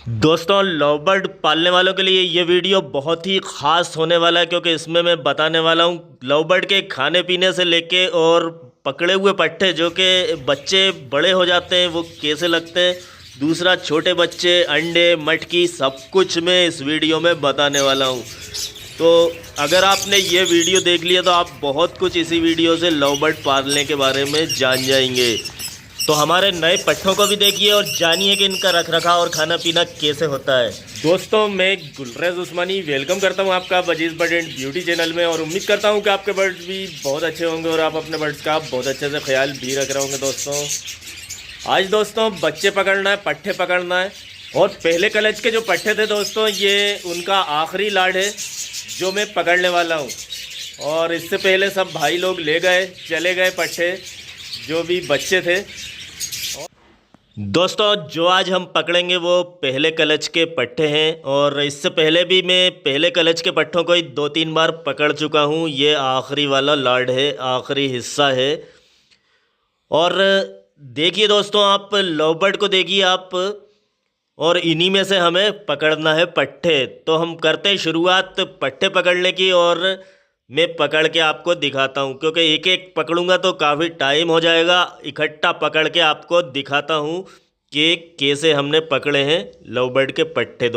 दोस्तों, love bird पालने वालों के लिए ये वीडियो बहुत ही ख़ास होने वाला है, क्योंकि इसमें मैं बताने वाला हूँ लव बर्ड के खाने पीने से लेके और पकड़े हुए पट्टे जो कि बच्चे बड़े हो जाते हैं वो कैसे लगते हैं। दूसरा, छोटे बच्चे, अंडे, मटकी, सब कुछ मैं इस वीडियो में बताने वाला हूँ। तो अगर आपने ये वीडियो देख लिया तो आप बहुत कुछ इसी वीडियो से लव बर्ड पालने के बारे में जान जाएंगे। तो हमारे नए पट्टों को भी देखिए और जानिए कि इनका रखरखाव और खाना पीना कैसे होता है। दोस्तों, मैं गुलरेज उस्मानी वेलकम करता हूं आपका वजीज़ बर्ड एंड ब्यूटी चैनल में, और उम्मीद करता हूं कि आपके बर्ड्स भी बहुत अच्छे होंगे और आप अपने बर्ड्स का बहुत अच्छे से ख्याल भी रख रहे होंगे। आज दोस्तों बच्चे पकड़ना है, पट्टे पकड़ना है। और पहले कलच के जो पट्टे थे दोस्तों, ये उनका आखिरी लाड है जो मैं पकड़ने वाला हूँ। और इससे पहले सब भाई लोग ले गए, चले गए पट्टे जो भी बच्चे थे। दोस्तों, जो आज हम पकड़ेंगे वो पहले कलच के पट्टे हैं, और इससे पहले भी मैं पहले कलच के पट्टों को ही 2-3 बार पकड़ चुका हूँ। ये आखिरी वाला लाड है, आखिरी हिस्सा है। और देखिए दोस्तों, आप लव बर्ड को देखिए आप, और इन्हीं में से हमें पकड़ना है पट्टे। तो हम करते हैं शुरुआत पट्टे पकड़ने की, और मैं पकड़ के आपको दिखाता हूँ, क्योंकि एक एक पकड़ूंगा तो काफ़ी टाइम हो जाएगा। इकट्ठा पकड़ के आपको दिखाता हूँ कि कैसे हमने पकड़े हैं लव बर्ड के पट्टे।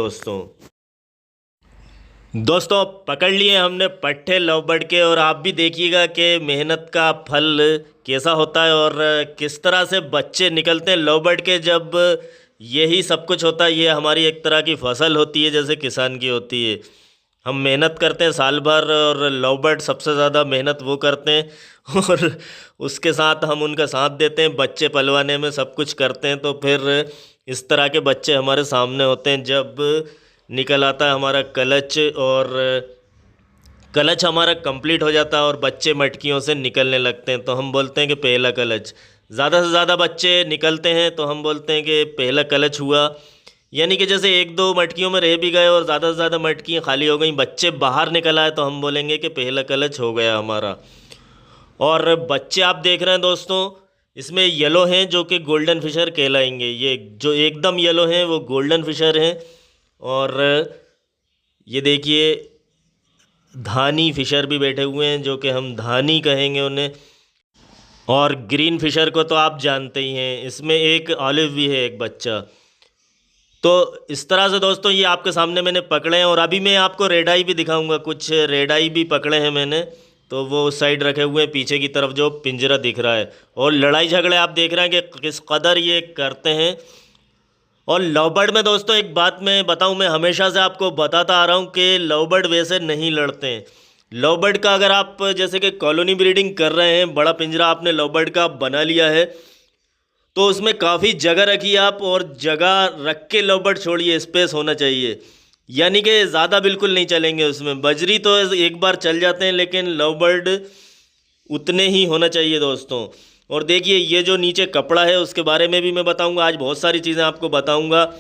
दोस्तों पकड़ लिए हमने पट्टे लव बर्ड के, और आप भी देखिएगा कि मेहनत का फल कैसा होता है और किस तरह से बच्चे निकलते हैं लव बर्ड के। जब यही सब कुछ होता है, ये हमारी एक तरह की फसल होती है जैसे किसान की होती है। हम मेहनत करते हैं साल भर, और लव बर्ड सबसे ज़्यादा मेहनत वो करते हैं और उसके साथ हम उनका साथ देते हैं, बच्चे पलवाने में सब कुछ करते हैं। तो फिर इस तरह के बच्चे हमारे सामने होते हैं जब निकल आता है हमारा कलच, और कलच हमारा कंप्लीट हो जाता है और बच्चे मटकियों से निकलने लगते हैं। तो हम बोलते हैं कि पहला कलच। ज़्यादा से ज़्यादा बच्चे निकलते हैं तो हम बोलते हैं कि पहला कलच हुआ। यानी कि जैसे 1-2 मटकियों में रह भी गए और ज़्यादा से ज़्यादा मटकियाँ खाली हो गई, बच्चे बाहर निकल आए, तो हम बोलेंगे कि पहला कलच हो गया हमारा। और बच्चे आप देख रहे हैं दोस्तों, इसमें येलो हैं जो कि गोल्डन फिशर कहलाएंगे। ये जो एकदम येलो हैं वो गोल्डन फिशर हैं। और ये देखिए धानी फिशर भी बैठे हुए हैं जो कि हम धानी कहेंगे उन्हें। और ग्रीन फिशर को तो आप जानते ही हैं, इसमें एक ऑलिव भी है, एक बच्चा। तो इस तरह से दोस्तों ये आपके सामने मैंने पकड़े हैं, और अभी मैं आपको रेड आई भी दिखाऊंगा। कुछ रेड आई भी पकड़े हैं मैंने, तो वो उस साइड रखे हुए हैं पीछे की तरफ जो पिंजरा दिख रहा है। और लड़ाई झगड़े आप देख रहे हैं कि किस कदर ये करते हैं। और लव बर्ड में दोस्तों एक बात मैं बताऊं, मैं हमेशा से आपको बताता आ रहा हूं कि लव बर्ड वैसे नहीं लड़ते हैं। लव बर्ड का अगर आप जैसे कि कॉलोनी ब्रीडिंग कर रहे हैं, बड़ा पिंजरा आपने लव बर्ड का बना लिया है, तो उसमें काफ़ी जगह रखिए आप, और जगह रख के लव बर्ड छोड़िए, स्पेस होना चाहिए। यानी कि ज़्यादा बिल्कुल नहीं चलेंगे उसमें। बजरी तो एक बार चल जाते हैं, लेकिन लव बर्ड उतने ही होना चाहिए दोस्तों। और देखिए ये जो नीचे कपड़ा है उसके बारे में भी मैं बताऊंगा। आज बहुत सारी चीज़ें आपको बताऊंगा,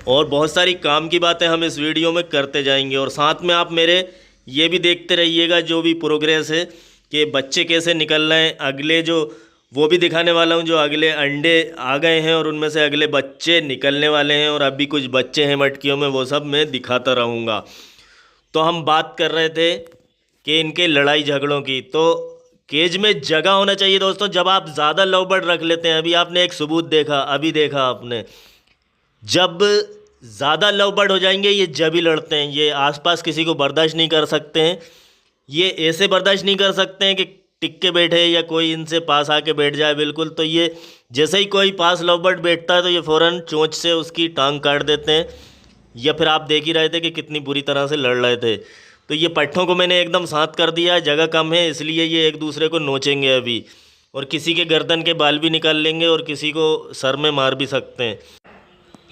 और बहुत सारी काम की बातें हम इस वीडियो में करते जाएंगे। और साथ में आप मेरे ये भी देखते रहिएगा जो भी प्रोग्रेस है कि बच्चे कैसे निकल रहे हैं। अगले जो वो भी दिखाने वाला हूँ, जो अगले अंडे आ गए हैं और उनमें से अगले बच्चे निकलने वाले हैं, और अभी कुछ बच्चे हैं मटकियों में, वो सब मैं दिखाता रहूँगा। तो हम बात कर रहे थे कि इनके लड़ाई झगड़ों की। तो केज में जगह होना चाहिए दोस्तों। जब आप ज़्यादा लव बर्ड रख लेते हैं, अभी आपने एक सबूत देखा, अभी देखा आपने, जब ज़्यादा लव बर्ड हो जाएंगे ये जब ही लड़ते हैं। ये आसपास किसी को बर्दाश्त नहीं कर सकते हैं। ये ऐसे बर्दाश्त नहीं कर सकते हैं कि टिक के बैठे या कोई इनसे पास आके बैठ जाए बिल्कुल। तो ये जैसे ही कोई पास लव बर्ड बैठता है तो ये फ़ौरन चोंच से उसकी टांग काट देते हैं। या फिर आप देख ही रहे थे कि कितनी बुरी तरह से लड़ रहे थे। तो ये पट्ठों को मैंने एकदम साथ कर दिया है, जगह कम है इसलिए ये एक दूसरे को नोचेंगे अभी, और किसी के गर्दन के बाल भी निकाल लेंगे और किसी को सर में मार भी सकते हैं।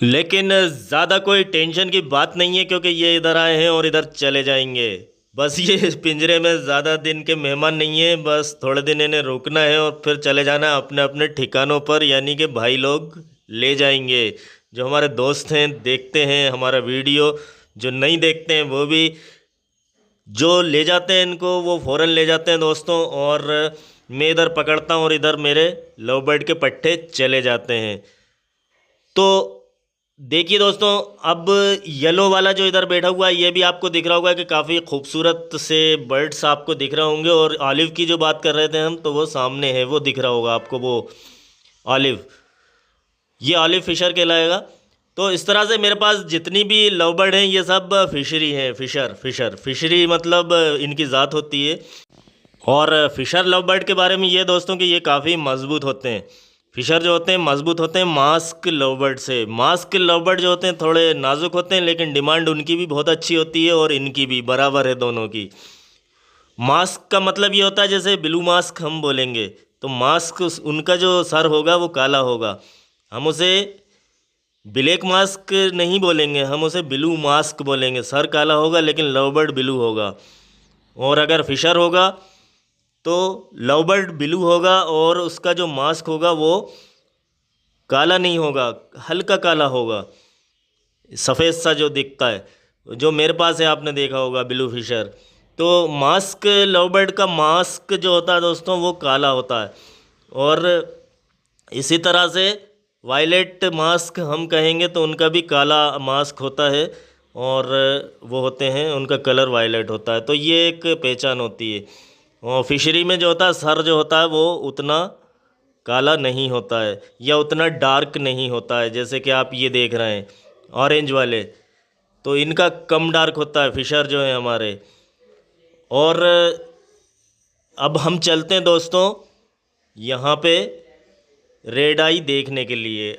लेकिन ज़्यादा कोई टेंशन की बात नहीं है, क्योंकि ये इधर आए हैं और इधर चले जाएंगे। बस ये इस पिंजरे में ज़्यादा दिन के मेहमान नहीं है, बस थोड़े दिन इन्हें रुकना है और फिर चले जाना अपने अपने ठिकानों पर। यानी कि भाई लोग ले जाएंगे। जो हमारे दोस्त हैं, देखते हैं हमारा वीडियो, जो नहीं देखते हैं वो भी, जो ले जाते हैं इनको वो फ़ौरन ले जाते हैं दोस्तों। और मैं इधर पकड़ता हूँ और इधर मेरे लव बर्ड के पट्टे चले जाते हैं। तो देखिए दोस्तों, अब येलो वाला जो इधर बैठा हुआ है ये भी आपको दिख रहा होगा कि काफ़ी खूबसूरत से बर्ड्स आपको दिख रहे होंगे। और ऑलिव की जो बात कर रहे थे हम, तो वो सामने है, वो दिख रहा होगा आपको, वो ऑलिव, ये ऑलिव फिशर कहलाएगा। तो इस तरह से मेरे पास जितनी भी लव बर्ड हैं ये सब फिशरी हैं, फिशर फिशर फिशरी मतलब इनकी ज़ात होती है। और फिशर लव बर्ड के बारे में ये दोस्तों कि ये काफ़ी मजबूत होते हैं। फिशर जो होते हैं मजबूत होते हैं मास्क लव बर्ड से। मास्क लव बर्ड जो होते हैं थोड़े नाजुक होते हैं, लेकिन डिमांड उनकी भी बहुत अच्छी होती है और इनकी भी बराबर है दोनों की। मास्क का मतलब ये होता है जैसे ब्लू मास्क हम बोलेंगे, तो मास्क उनका जो सर होगा वो काला होगा। हम उसे ब्लैक मास्क नहीं बोलेंगे, हम उसे ब्लू मास्क बोलेंगे। सर काला होगा लेकिन लव बर्ड ब्लू होगा। और अगर फिशर होगा तो लव बर्ड ब्लू होगा और उसका जो मास्क होगा वो काला नहीं होगा, हल्का काला होगा, सफ़ेद सा जो दिखता है, जो मेरे पास है आपने देखा होगा ब्लू फिशर। तो मास्क लव बर्ड का मास्क जो होता है दोस्तों वो काला होता है। और इसी तरह से वायलेट मास्क हम कहेंगे तो उनका भी काला मास्क होता है और वो होते हैं, उनका कलर वायलेट होता है। तो ये एक पहचान होती है। और फिशरी में जो होता है सर जो होता है वो उतना काला नहीं होता है या उतना डार्क नहीं होता है, जैसे कि आप ये देख रहे हैं ऑरेंज वाले, तो इनका कम डार्क होता है फिशर जो है हमारे। और अब हम चलते हैं दोस्तों यहाँ पे रेड आई देखने के लिए।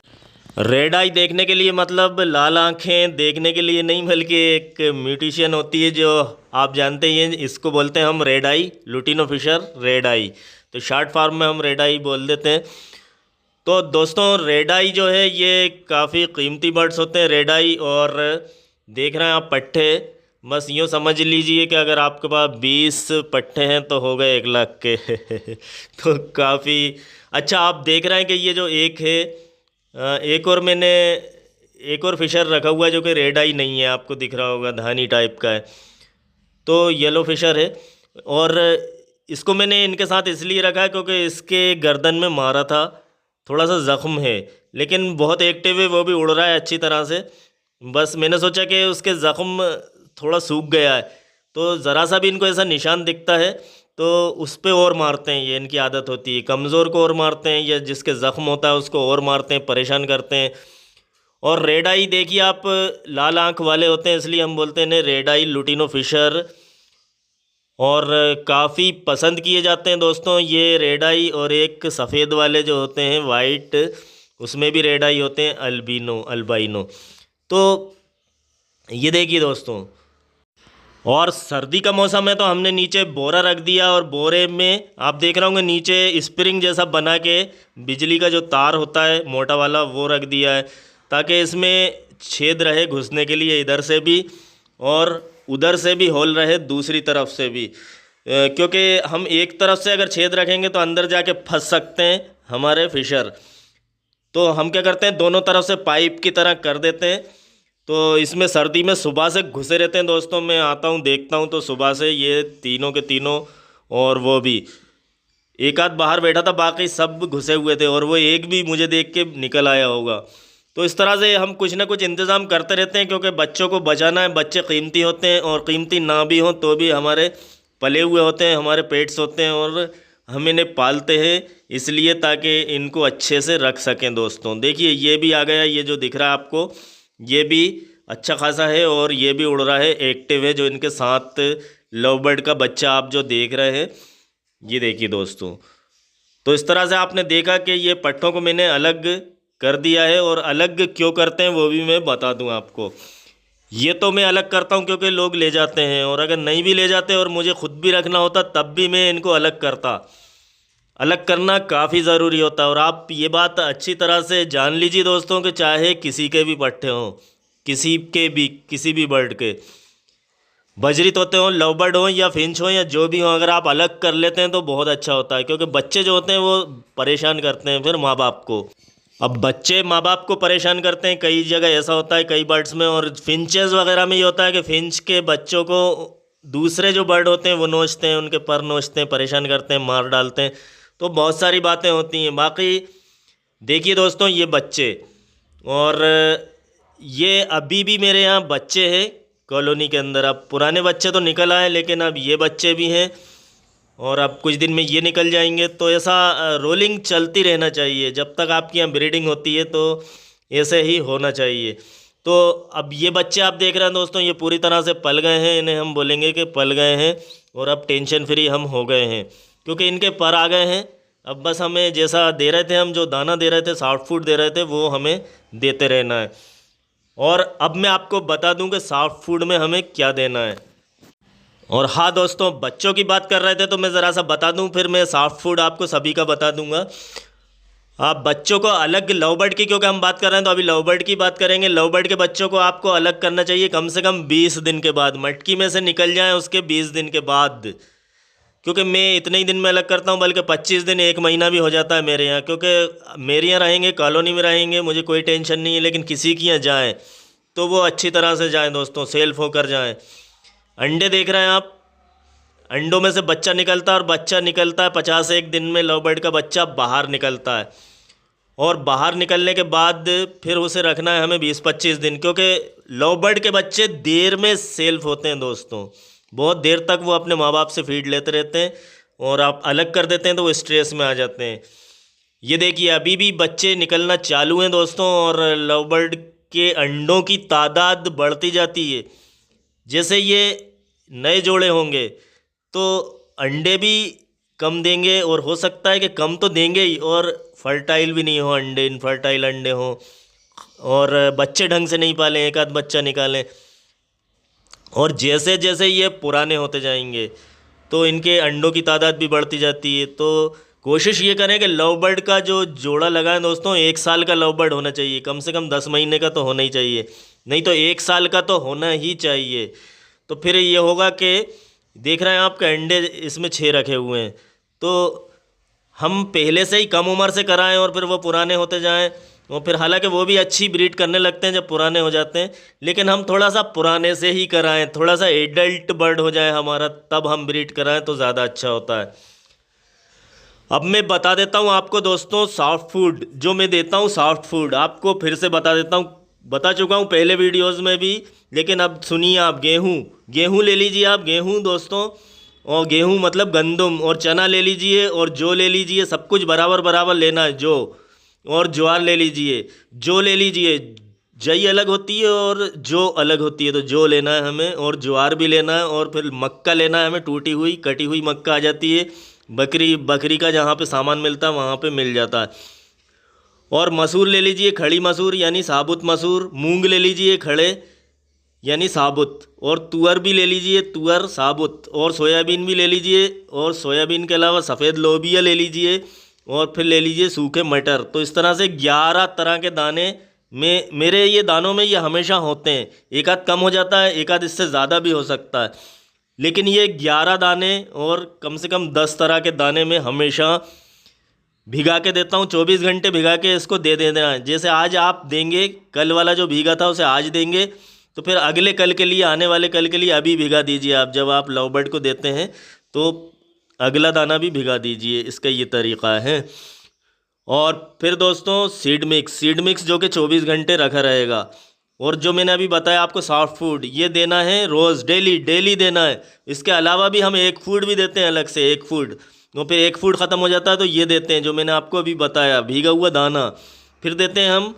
रेड आई देखने के लिए मतलब लाल आँखें देखने के लिए नहीं, बल्कि एक म्यूटिशन होती है जो आप जानते ही हैं, इसको बोलते हैं हम रेड आई, लुटिनो फिशर रेड आई। तो शॉर्ट फॉर्म में हम रेड आई बोल देते हैं। तो दोस्तों रेड आई जो है ये काफ़ी कीमती बर्ड्स होते हैं रेड आई। और देख रहे हैं आप पट्टे, बस यूँ समझ लीजिए कि अगर आपके पास 20 पट्टे हैं तो हो गए 1 लाख के तो काफ़ी अच्छा। आप देख रहे हैं कि ये जो एक है, एक और मैंने एक और फिशर रखा हुआ है जो कि रेड आई नहीं है, आपको दिख रहा होगा, धानी टाइप का है, तो येलो फिशर है। और इसको मैंने इनके साथ इसलिए रखा है क्योंकि इसके गर्दन में मारा था, थोड़ा सा ज़ख्म है, लेकिन बहुत एक्टिव है, वो भी उड़ रहा है अच्छी तरह से। बस मैंने सोचा कि उसके ज़ख्म थोड़ा सूख गया है, तो ज़रा सा भी इनको ऐसा निशान दिखता है तो उस पे और मारते हैं, ये इनकी आदत होती है। कमज़ोर को और मारते हैं या जिसके ज़ख्म होता है उसको और मारते हैं, परेशान करते हैं। और रेड आई देखिए आप, लाल आँख वाले होते हैं इसलिए हम बोलते हैं रेड आई लुटिनो फिशर। और काफ़ी पसंद किए जाते हैं दोस्तों ये रेड आई। और एक सफ़ेद वाले जो होते हैं वाइट, उसमें भी रेड आई होते हैं, अल्बाइनो। तो ये देखिए दोस्तों, और सर्दी का मौसम है तो हमने नीचे बोरा रख दिया और बोरे में आप देख रहे होंगे नीचे स्प्रिंग जैसा बना के बिजली का जो तार होता है मोटा वाला वो रख दिया है, ताकि इसमें छेद रहे घुसने के लिए, इधर से भी और उधर से भी होल रहे, दूसरी तरफ से भी। क्योंकि हम एक तरफ से अगर छेद रखेंगे तो अंदर जाके फंस सकते हैं हमारे फिशर। तो हम क्या करते हैं, दोनों तरफ से पाइप की तरह कर देते हैं। तो इसमें सर्दी में सुबह से घुसे रहते हैं दोस्तों, मैं आता हूँ देखता हूँ तो सुबह से ये तीनों के तीनों, और वो भी एक आध बाहर बैठा था, बाकी सब घुसे हुए थे, और वो एक भी मुझे देख के निकल आया होगा। तो इस तरह से हम कुछ ना कुछ इंतज़ाम करते रहते हैं, क्योंकि बच्चों को बचाना है। बच्चे कीमती होते हैं, और कीमती ना भी हों तो भी हमारे पले हुए होते हैं, हमारे पेट्स होते हैं, और हम इन्हें पालते हैं इसलिए ताकि इनको अच्छे से रख सकें। दोस्तों देखिए ये भी आ गया, ये जो दिख रहा है आपको ये भी अच्छा खासा है और ये भी उड़ रहा है, एक्टिव है। जो इनके साथ लव बर्ड का बच्चा आप जो देख रहे हैं, ये देखिए दोस्तों। तो इस तरह से आपने देखा कि ये पट्टों को मैंने अलग कर दिया है, और अलग क्यों करते हैं वो भी मैं बता दूं आपको। ये तो मैं अलग करता हूं क्योंकि लोग ले जाते हैं, और अगर नहीं भी ले जाते और मुझे खुद भी रखना होता तब भी मैं इनको अलग करता। अलग करना काफ़ी ज़रूरी होता है। और आप ये बात अच्छी तरह से जान लीजिए दोस्तों कि चाहे किसी के भी पट्टे हों, किसी भी बर्ड के, बजरी तोते हों, लव बर्ड हों या फिंच हों या जो भी हों, अगर आप अलग कर लेते हैं तो बहुत अच्छा होता है। क्योंकि बच्चे जो होते हैं वो परेशान करते हैं फिर माँ बाप को। अब बच्चे माँ बाप को परेशान करते हैं, कई जगह ऐसा होता है, कई बर्ड्स में। और फिंचेस वगैरह में ये होता है कि फिंच के बच्चों को दूसरे जो बर्ड होते हैं वो नोचते हैं, उनके पर नोचते हैं, परेशान करते हैं, मार डालते हैं। तो बहुत सारी बातें होती हैं। बाकी देखिए दोस्तों ये बच्चे, और ये अभी भी मेरे यहाँ बच्चे हैं कॉलोनी के अंदर। अब पुराने बच्चे तो निकल आए, लेकिन अब ये बच्चे भी हैं और अब कुछ दिन में ये निकल जाएंगे। तो ऐसा रोलिंग चलती रहना चाहिए जब तक आपके यहाँ ब्रीडिंग होती है, तो ऐसे ही होना चाहिए। तो अब ये बच्चे आप देख रहे हैं दोस्तों, ये पूरी तरह से पल गए हैं, इन्हें हम बोलेंगे कि पल गए हैं और अब टेंशन फ्री हम हो गए हैं, क्योंकि इनके पर आ गए हैं। अब बस हमें जैसा दे रहे थे, हम जो दाना दे रहे थे, सॉफ्ट फूड दे रहे थे, वो हमें देते रहना है। और अब मैं आपको बता दूं कि सॉफ्ट फूड में हमें क्या देना है। और हाँ दोस्तों, बच्चों की बात कर रहे थे तो मैं ज़रा सा बता दूं, फिर मैं सॉफ्ट फूड आपको सभी का बता दूंगा। आप बच्चों को अलग, लव बर्ड की क्योंकि हम बात कर रहे हैं तो अभी लव बर्ड की बात करेंगे। लव बर्ड के बच्चों को आपको अलग करना चाहिए कम से कम 20 दिन के बाद, मटकी में से निकल जाएं उसके 20 दिन के बाद। क्योंकि मैं इतने ही दिन में अलग करता हूँ, बल्कि 25 दिन, 1 महीना भी हो जाता है मेरे यहाँ। क्योंकि मेरे यहाँ रहेंगे, कॉलोनी में रहेंगे, मुझे कोई टेंशन नहीं है, लेकिन किसी के यहाँ जाएँ तो वो अच्छी तरह से जाएँ दोस्तों, सेल्फ होकर जाएँ। अंडे देख रहे हैं आप, अंडों में से बच्चा निकलता है और बच्चा निकलता है 51 दिन में लव बर्ड का बच्चा बाहर निकलता है। और बाहर निकलने के बाद फिर उसे रखना है हमें 20-25 दिन, क्योंकि लव बर्ड के बच्चे देर में सेल्फ होते हैं दोस्तों। बहुत देर तक वो अपने माँ बाप से फीड लेते रहते हैं और आप अलग कर देते हैं तो वो स्ट्रेस में आ जाते हैं। ये देखिए अभी भी बच्चे निकलना चालू हैं दोस्तों, और लव बर्ड के अंडों की तादाद बढ़ती जाती है। जैसे ये नए जोड़े होंगे तो अंडे भी कम देंगे, और हो सकता है कि कम तो देंगे ही, और फर्टाइल भी नहीं हो अंडे, इनफर्टाइल अंडे हों, और बच्चे ढंग से नहीं पालें, एक आध बच्चा निकालें। और जैसे जैसे ये पुराने होते जाएंगे तो इनके अंडों की तादाद भी बढ़ती जाती है। तो कोशिश ये करें कि लव बर्ड का जो जोड़ा लगाएं दोस्तों, 1 साल का लव बर्ड होना चाहिए, कम से कम 10 महीने का तो होना ही चाहिए, नहीं तो 1 साल का तो होना ही चाहिए। तो फिर ये होगा कि देख रहे हैं आपके अंडे इसमें 6 रखे हुए हैं, तो हम पहले से ही कम उम्र से कराएं और फिर वो पुराने होते जाएं। और फिर हालांकि वो भी अच्छी ब्रीड करने लगते हैं जब पुराने हो जाते हैं, लेकिन हम थोड़ा सा पुराने से ही कराएं, थोड़ा सा एडल्ट बर्ड हो जाए हमारा, तब हम ब्रीड कराएं तो ज़्यादा अच्छा होता है। अब मैं बता देता हूँ आपको दोस्तों, सॉफ्ट फूड जो मैं देता हूँ, सॉफ्ट फूड आपको फिर से बता देता हूँ, बता चुका हूँ पहले वीडियोज़ में भी, लेकिन अब सुनिए आप। गेहूँ, गेहूँ ले लीजिए आप, गेहूँ दोस्तों, और गेहूँ मतलब गंदम, और चना ले लीजिए, और जौ ले लीजिए, सब कुछ बराबर बराबर लेना है। जौ और ज्वार ले लीजिए, जौ ले लीजिए, जई अलग होती है और जौ अलग होती है, तो जौ लेना है हमें, और ज्वार भी लेना है, और फिर मक्का लेना है हमें, टूटी हुई कटी हुई मक्का आ जाती है, बकरी का जहाँ पे सामान मिलता है वहाँ पे मिल जाता है। और मसूर ले लीजिए, खड़ी मसूर यानी साबुत मसूर, मूंग ले लीजिए खड़े यानी साबुत, और तुअर भी ले लीजिए, तुअर साबुत, और सोयाबीन भी ले लीजिए, और सोयाबीन के अलावा सफ़ेद लोबिया ले लीजिए, और फिर ले लीजिए सूखे मटर। तो इस तरह से 11 तरह के दाने में, मेरे ये दानों में ये हमेशा होते हैं। एक आध कम हो जाता है, एक आध इससे ज़्यादा भी हो सकता है, लेकिन ये 11 दाने और कम से कम 10 तरह के दाने में हमेशा भिगा के देता हूँ। 24 घंटे भिगा के इसको दे देना है। जैसे आज आप देंगे, कल वाला जो भीगा था उसे आज देंगे, तो फिर अगले कल के लिए, आने वाले कल के लिए अभी भिगा दीजिए। आप जब आप लव बर्ड को देते हैं तो अगला दाना भी भिगा दीजिए, इसका ये तरीक़ा है। और फिर दोस्तों सीड मिक्स, सीड मिक्स जो कि 24 घंटे रखा रहेगा। और जो मैंने अभी बताया आपको सॉफ्ट फूड, ये देना है रोज़, डेली डेली देना है। इसके अलावा भी हम एक फूड भी देते हैं अलग से, एक फूड। तो फिर एक फूड ख़त्म हो जाता है तो ये देते हैं जो मैंने आपको अभी बताया, भीगा हुआ दाना फिर देते हैं हम।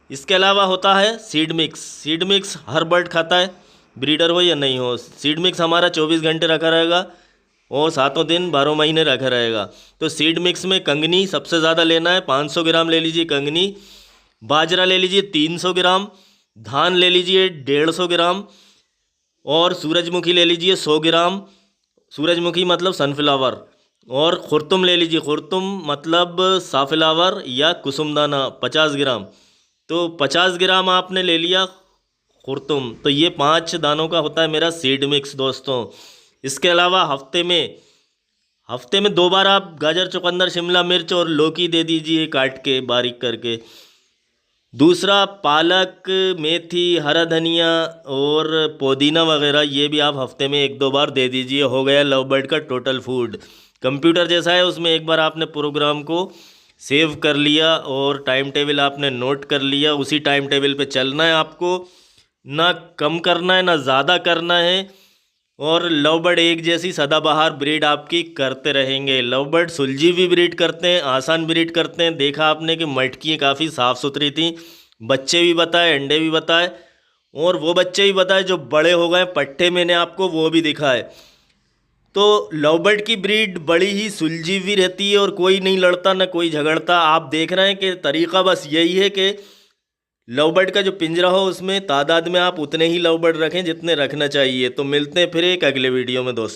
इसके अलावा होता है सीड मिक्स। सीड मिक्स हर बर्ड खाता है, ब्रीडर हो या नहीं हो। सीड मिक्स हमारा 24 घंटे रखा रहेगा और 7 दिन 12 महीने रखा रहेगा। तो सीड मिक्स में कंगनी सबसे ज़्यादा लेना है, 500 ग्राम ले लीजिए कंगनी। बाजरा ले लीजिए 300 ग्राम, धान ले लीजिए 150 ग्राम, और सूरजमुखी ले लीजिए 100 ग्राम, सूरजमुखी मतलब सनफ्लावर। और खुरतुम ले लीजिए, खुरतुम मतलब साफ्लावर या कुसुमदाना 50 ग्राम। तो 50 ग्राम आपने ले लिया खुरतुम। तो ये 5 दानों का होता है मेरा सीड मिक्स दोस्तों। इसके अलावा हफ्ते में 2 बार आप गाजर, चुकंदर, शिमला मिर्च और लौकी दे दीजिए काट के, बारीक करके। दूसरा पालक, मेथी, हरा धनिया और पुदीना वगैरह, ये भी आप हफ्ते में 1-2 बार दे दीजिए। हो गया लव बर्ड का टोटल फूड। कंप्यूटर जैसा है, उसमें एक बार आपने प्रोग्राम को सेव कर लिया और टाइम टेबल आपने नोट कर लिया, उसी टाइम टेबल पे चलना है आपको, ना कम करना है ना ज़्यादा करना है। और लव बर्ड एक जैसी सदाबहार ब्रीड आपकी करते रहेंगे। लव बर्ड सुलझी भी ब्रीड करते हैं, आसान ब्रीड करते हैं। देखा आपने कि मटकी काफ़ी साफ़ सुथरी थी, बच्चे भी बताए, अंडे भी बताए, और वो बच्चे भी बताए जो बड़े हो गए पट्टे मैंने आपको वो भी दिखाए। तो लव बर्ड की ब्रीड बड़ी ही सुलझी हुई रहती है और कोई नहीं लड़ता ना कोई झगड़ता। आप देख रहे हैं कि तरीका बस यही है कि लव बर्ड का जो पिंजरा हो उसमें तादाद में आप उतने ही लव बर्ड रखें जितने रखना चाहिए। तो मिलते हैं फिर एक अगले वीडियो में दोस्तों।